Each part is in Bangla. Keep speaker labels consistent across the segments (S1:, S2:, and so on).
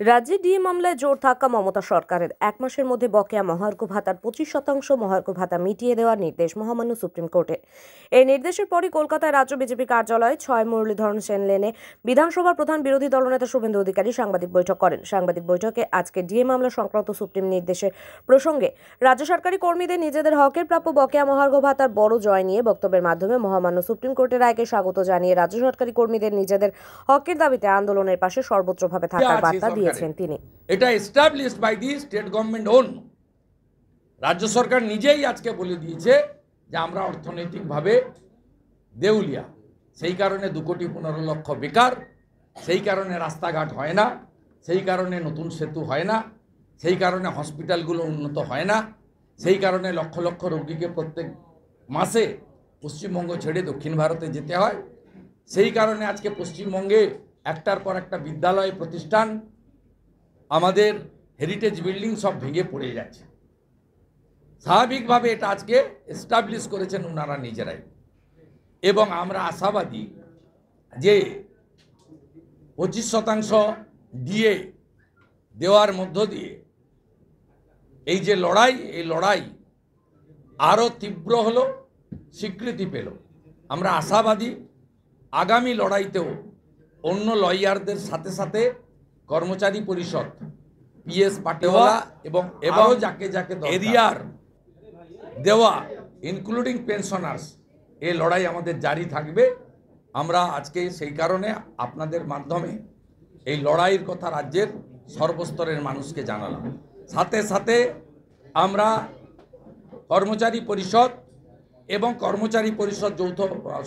S1: রাজ্যে ডিএ মামলায় জোর ধাক্কা মমতা সরকারের। এক মাসের মধ্যে বকেয়া মহার্ঘ ভাতার 25% মহার্ঘ ভাতা মিটিয়ে দেওয়ার নির্দেশ মহামান্য সুপ্রিম কোর্টের। এই নির্দেশের পরই কলকাতায় রাজ্য বিজেপি কার্যালয়ে 6 মুরলীধরন সেন লেনে বিধানসভার প্রধান বিরোধী দলনেতা শুভেন্দু অধিকারী সাংবাদিক বৈঠক করেন। সাংবাদিক বৈঠকে আজকে ডিএ মামলা সংক্রান্ত সুপ্রিম নির্দেশের প্রসঙ্গে রাজ্য সরকারি কর্মীদের নিজেদের হকের প্রাপ্য বকেয়া মহার্ঘ ভাতার বড় জয় নিয়ে বক্তব্যের মাধ্যমে মহামান্য সুপ্রিম কোর্টের রায়কে স্বাগত জানিয়ে রাজ্য সরকারি কর্মীদের নিজেদের হকের দাবিতে আন্দোলনের পাশে সর্বোচ্চভাবে থাকার বার্তা দিয়েছেন তিনি।
S2: এটা established by the state government own. রাজ্য সরকার নিজেই আজকে বলে দিয়েছে যে আমরা অর্থনৈতিকভাবে দেউলিয়া, সেই কারণে 2,15,00,000 বেকার, সেই কারণে রাস্তাঘাট হয় না, সেই কারণে নতুন সেতু হয় না, সেই কারণে হসপিটালগুলো উন্নত হয় না, সেই কারণে লক্ষ লক্ষ রোগীকে প্রত্যেক মাসে পশ্চিমবঙ্গ ছেড়ে দক্ষিণ ভারতে যেতে হয়, সেই কারণে আজকে পশ্চিমবঙ্গে একটার পর একটা বিদ্যালয় প্রতিষ্ঠান, আমাদের হেরিটেজ বিল্ডিং সব ভেঙে পড়ে যাচ্ছে। স্বাভাবিকভাবে এটা আজকে এস্টাবলিশ করেছেন ওনারা নিজেরাই, এবং আমরা আশাবাদী যে 25% ডিএ দেওয়ার মধ্য দিয়ে এই যে লড়াই, এই লড়াই আরও তীব্র হলো, স্বীকৃতি পেল। আমরা আশাবাদী আগামী লড়াইতেও অন্য লয়ারদের সাথে সাথে কর্মচারী পরিষদ, পিএস পাটেওয়ালা এবং যাকে যাকে এরিয়ার দেওয়া ইনক্লুডিং পেনশনার্স, এই লড়াই আমাদের জারি থাকবে। আমরা আজকে সেই কারণে আপনাদের মাধ্যমে এই লড়াইয়ের কথা রাজ্যের সর্বস্তরের মানুষকে জানালাম। সাথে সাথে আমরা কর্মচারী পরিষদ এবং কর্মচারী পরিষদ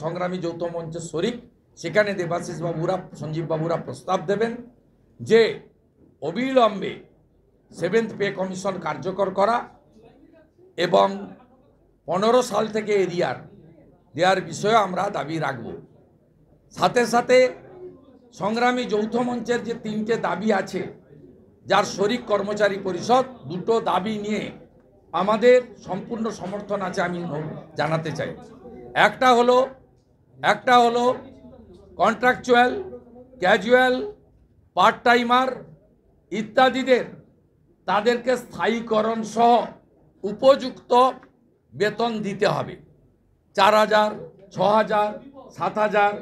S2: সংগ্রামী যৌথ মঞ্চের শরিক, সেখানে দেবাশিস বাবুরা, সঞ্জীব বাবুরা প্রস্তাব দেবেন যে অবিলম্বে 7th পে কমিশন কার্যকর করা এবং 15 সাল থেকে এরিয়ার দেওয়ার বিষয়ে আমরা দাবি রাখব। সাথে সাথে সংগ্রামী যৌথ মঞ্চের যে 3টে দাবি আছে, যার শরিক কর্মচারী পরিষদ, 2টো দাবি নিয়ে আমাদের সম্পূর্ণ সমর্থন আছে আমি জানাতে চাই। একটা হলো কন্ট্রাকচুয়াল, ক্যাজুয়াল, পার্ট টাইমার ইত্যাদিদের তাদেরকে স্থায়ীকরণ সহ উপযুক্ত বেতন দিতে হবে। 4,000, 6,000, 7,000,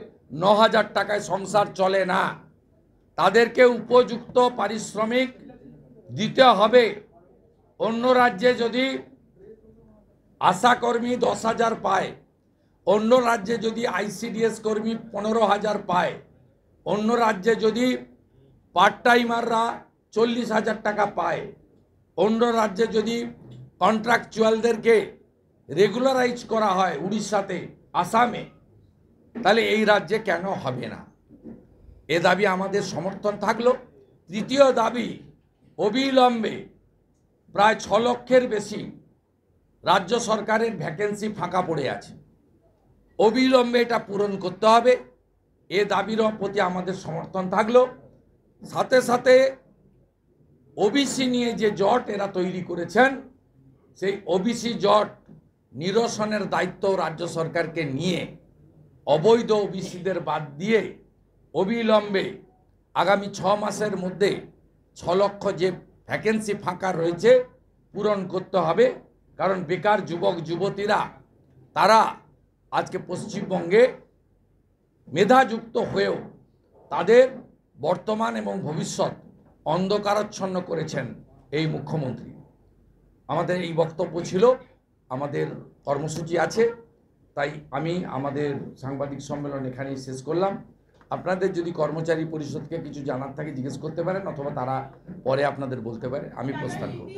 S2: 9,000 টাকায় সংসার চলে না, তাদেরকে উপযুক্ত পারিশ্রমিক দিতে হবে। অন্য রাজ্যে যদি আশাকর্মী 10,000 পায়, অন্য রাজ্যে যদি আইসিডিএস কর্মী 15,000 পায়, অন্য রাজ্যে যদি পার্ট টাইমাররা 40,000 টাকা পায়, অন্য রাজ্যে যদি কন্ট্রাকচুয়ালদেরকে রেগুলারাইজ করা হয় উড়িষ্যাতে, আসামে, তাহলে এই রাজ্যে কেন হবে না? এ দাবি আমাদের সমর্থন থাকলো। তৃতীয় দাবি, অবিলম্বে প্রায় 6 লক্ষের বেশি রাজ্য সরকারের ভ্যাকেন্সি ফাঁকা পড়ে আছে, অবিলম্বে এটা পূরণ করতে হবে। এ দাবির প্রতি আমাদের সমর্থন থাকলো। সাথে সাথে ওবিসি নিয়ে যে জট এরা তৈরি করেছেন, সেই ওবিসি জট নিরসনের দায়িত্ব রাজ্য সরকারকে নিয়ে অবৈধ ওবিসিদের বাদ দিয়ে অবিলম্বে আগামী 6 মাসের মধ্যে 6 লক্ষ যে ভ্যাকেন্সি ফাঁকা রয়েছে পূরণ করতে হবে। কারণ বেকার যুবক যুবতীরা তারা আজকে পশ্চিমবঙ্গে মেধাযুক্ত হয়েও তাদের বর্তমান এবং ভবিষ্যৎ অন্ধকারাচ্ছন্ন করেছেন এই মুখ্যমন্ত্রী। আমাদের এই বক্তব্য ছিল, আমাদের কর্মসূচি আছে, তাই আমি আমাদের সাংবাদিক সম্মেলন এখানেই শেষ করলাম। আপনাদের যদি কর্মচারী পরিষদকে কিছু জানার থাকে জিজ্ঞেস করতে পারেন, অথবা তারা পরে আপনাদের বলতে পারে, আমি প্রস্তাব করব।